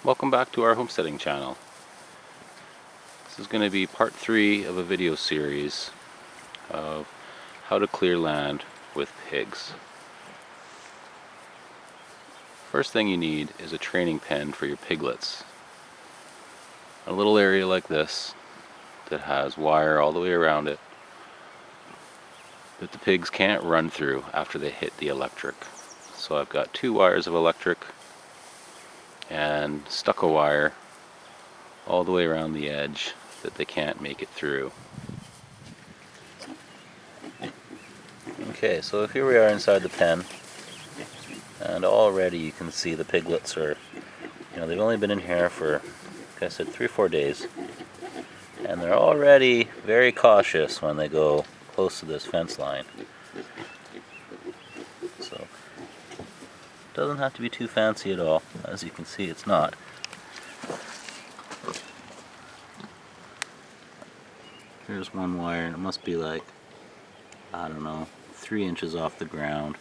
Welcome back to our homesteading channel. This is going to be part 3 of a video series of how to clear land with pigs. First thing you need is a training pen for your piglets. A little area like this that has wire all the way around it that the pigs can't run through after they hit the electric. So I've got 2 wires of electric and stucco wire all the way around the edge that they can't make it through. Okay, so here we are inside the pen, and already you can see the piglets are, they've only been in here for, like I said, 3 or 4 days, and they're already very cautious when they go close to this fence line. So it doesn't have to be too fancy at all. As you can see, it's not. Here's one wire, and it must be like, I don't know, 3 inches off the ground.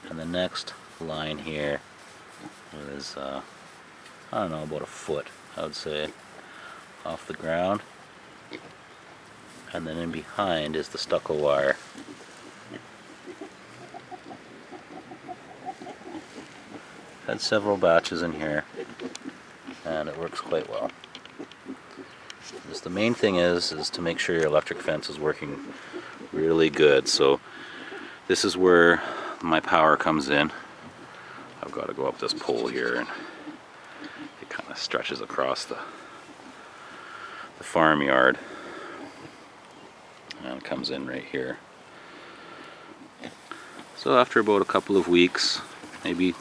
And the next line here is, I don't know, about a foot, I would say, off the ground. And then in behind is the stucco wire. Had several batches in here, and it works quite well. Just the main thing is to make sure your electric fence is working really good. So this is where my power comes in. I've got to go up this pole here, and it kind of stretches across the farmyard, and it comes in right here. So after about a couple of weeks, maybe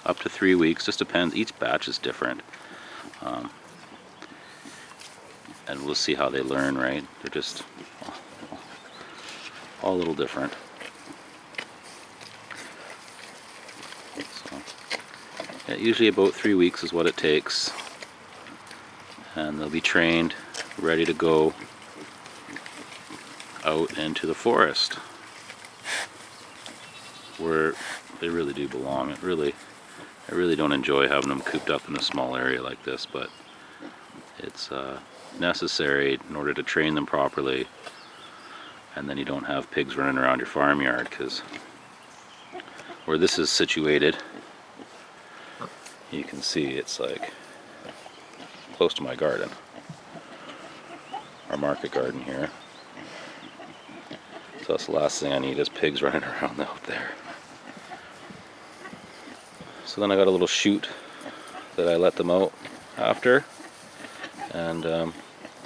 up to 3 weeks, just depends, each batch is different, and we'll see how they learn, right? They're just all a little different. So, yeah, usually about 3 weeks is what it takes, and they'll be trained, ready to go out into the forest, where they really do belong. I really don't enjoy having them cooped up in a small area like this, but it's necessary in order to train them properly, and then you don't have pigs running around your farmyard, because where this is situated, you can see it's like close to my garden, our market garden here. So that's the last thing I need, is pigs running around out there. So then I got a little chute that I let them out after, and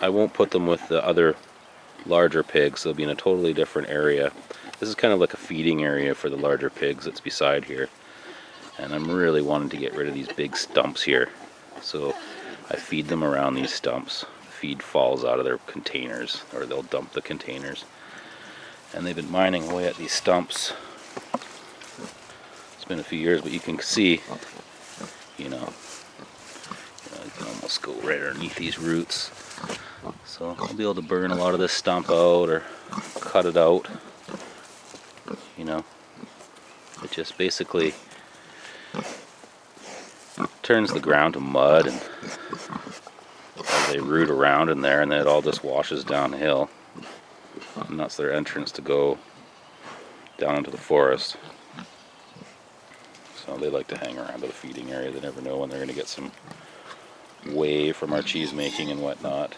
I won't put them with the other larger pigs. They'll be in a totally different area. This is kind of like a feeding area for the larger pigs that's beside here, and I'm really wanting to get rid of these big stumps here, so I feed them around these stumps. The feed falls out of their containers, or they'll dump the containers, and they've been mining away at these stumps. It's been a few years, but you can see, you can almost go right underneath these roots. So I'll be able to burn a lot of this stump out, or cut it out. It just basically turns the ground to mud, and as they root around in there, and then it all just washes downhill. And that's their entrance to go down into the forest. So they like to hang around to the feeding area. They never know when they're going to get some whey from our cheese making and whatnot.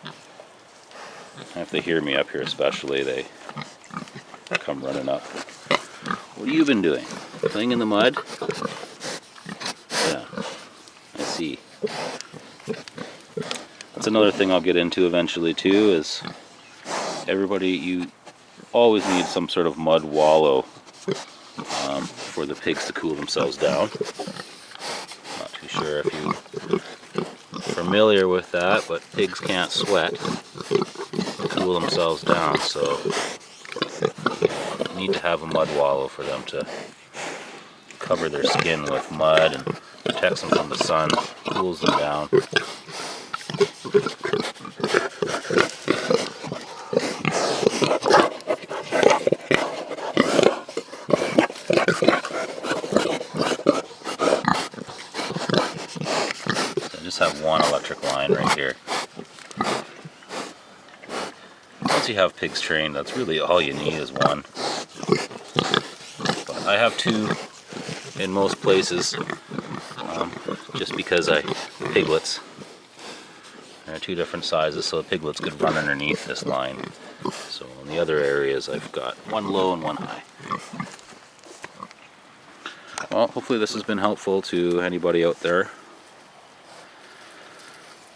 And if they hear me up here especially, they come running up. What have you been doing? Playing in the mud? Yeah, I see. That's another thing I'll get into eventually too, is you always need some sort of mud wallow for the pigs to cool themselves down. Not too sure if you're familiar with that, but pigs can't sweat to cool themselves down, so you need to have a mud wallow for them to cover their skin with mud and protects them from the sun, cools them down. once you have pigs trained, that's really all you need is one. But I have two in most places, just because piglets. There are two different sizes, so the piglets could run underneath this line. So in the other areas, I've got one low and one high. Well, hopefully this has been helpful to anybody out there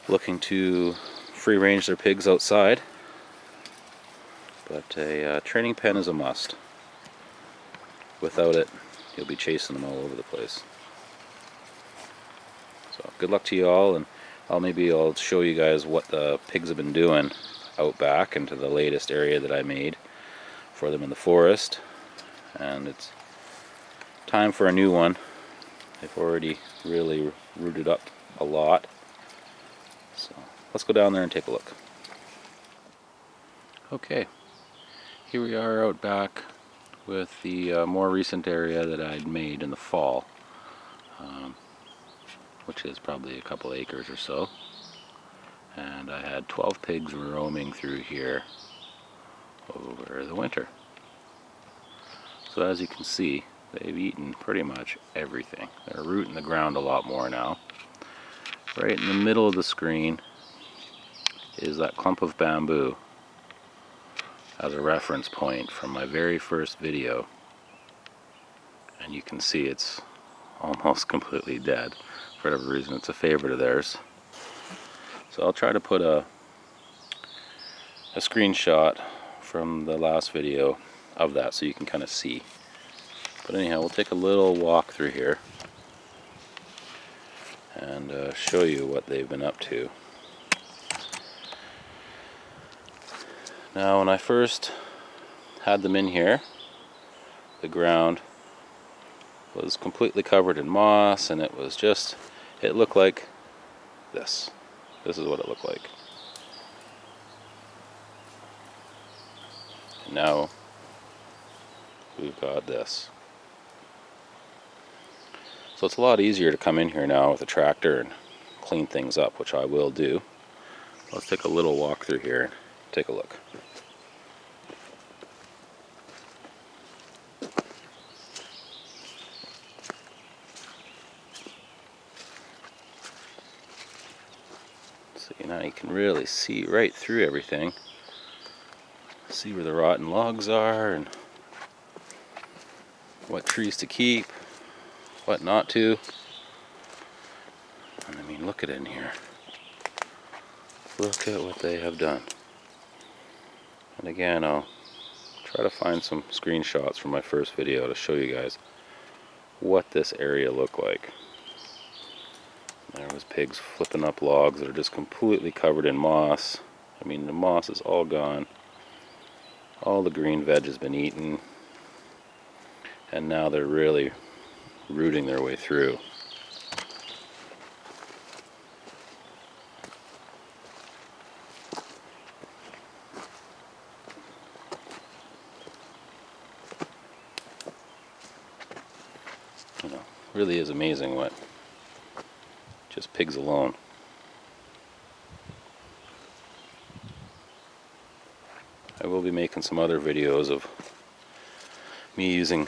looking to free range their pigs outside. But a training pen is a must. Without it, you'll be chasing them all over the place. So good luck to you all, and I'll show you guys what the pigs have been doing out back into the latest area that I made for them in the forest. And it's time for a new one. They've already really rooted up a lot. So let's go down there and take a look. Okay, here we are out back with the more recent area that I'd made in the fall, which is probably a couple acres or so. And I had 12 pigs roaming through here over the winter. So as you can see, they've eaten pretty much everything. They're rooting the ground a lot more now. Right in the middle of the screen is that clump of bamboo as a reference point from my very first video. And you can see it's almost completely dead. For whatever reason, it's a favorite of theirs. So I'll try to put a screenshot from the last video of that so you can kind of see. But anyhow, we'll take a little walk through here and show you what they've been up to. Now, when I first had them in here, the ground was completely covered in moss, and it looked like this. This is what it looked like. And now we've got this. So it's a lot easier to come in here now with a tractor and clean things up, which I will do. Let's take a little walk through here and take a look. So now you can really see right through everything. See where the rotten logs are and what trees to keep, what not to. And I mean, look at it in here. Look at what they have done. And again, I'll try to find some screenshots from my first video to show you guys what this area looked like. There was pigs flipping up logs that are just completely covered in moss. I mean, the moss is all gone. All the green veg has been eaten. And now they're really rooting their way through. You know, really is amazing what just pigs alone. I will be making some other videos of me using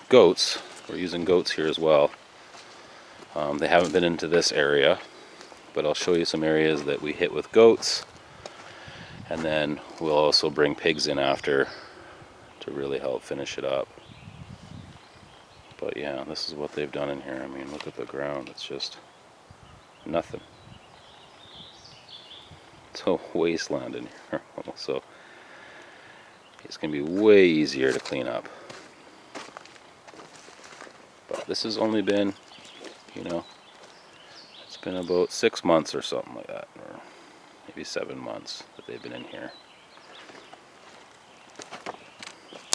goats. We're using goats here as well. They haven't been into this area, but I'll show you some areas that we hit with goats, and then we'll also bring pigs in after to really help finish it up. But yeah, this is what they've done in here. I mean, look at the ground. It's just nothing. It's a wasteland in here. So it's going to be way easier to clean up. But this has only been, you know, it's been about 6 months or something like that, or maybe 7 months that they've been in here.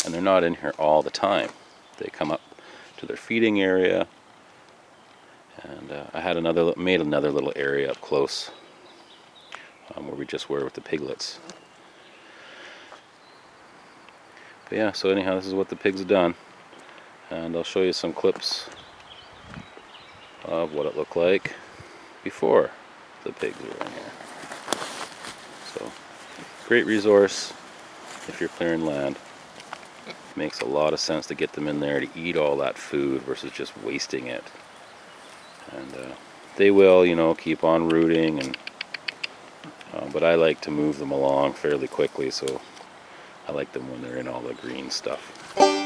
And they're not in here all the time. They come up to their feeding area, and I had made another little area up close where we just were with the piglets. But yeah, so anyhow, this is what the pigs have done, and I'll show you some clips of what it looked like before the pigs were in here. So, great resource. if you're clearing land. It makes a lot of sense to get them in there to eat all that food versus just wasting it. And they will, you know, keep on rooting, and but I like to move them along fairly quickly, so I like them when they're in all the green stuff.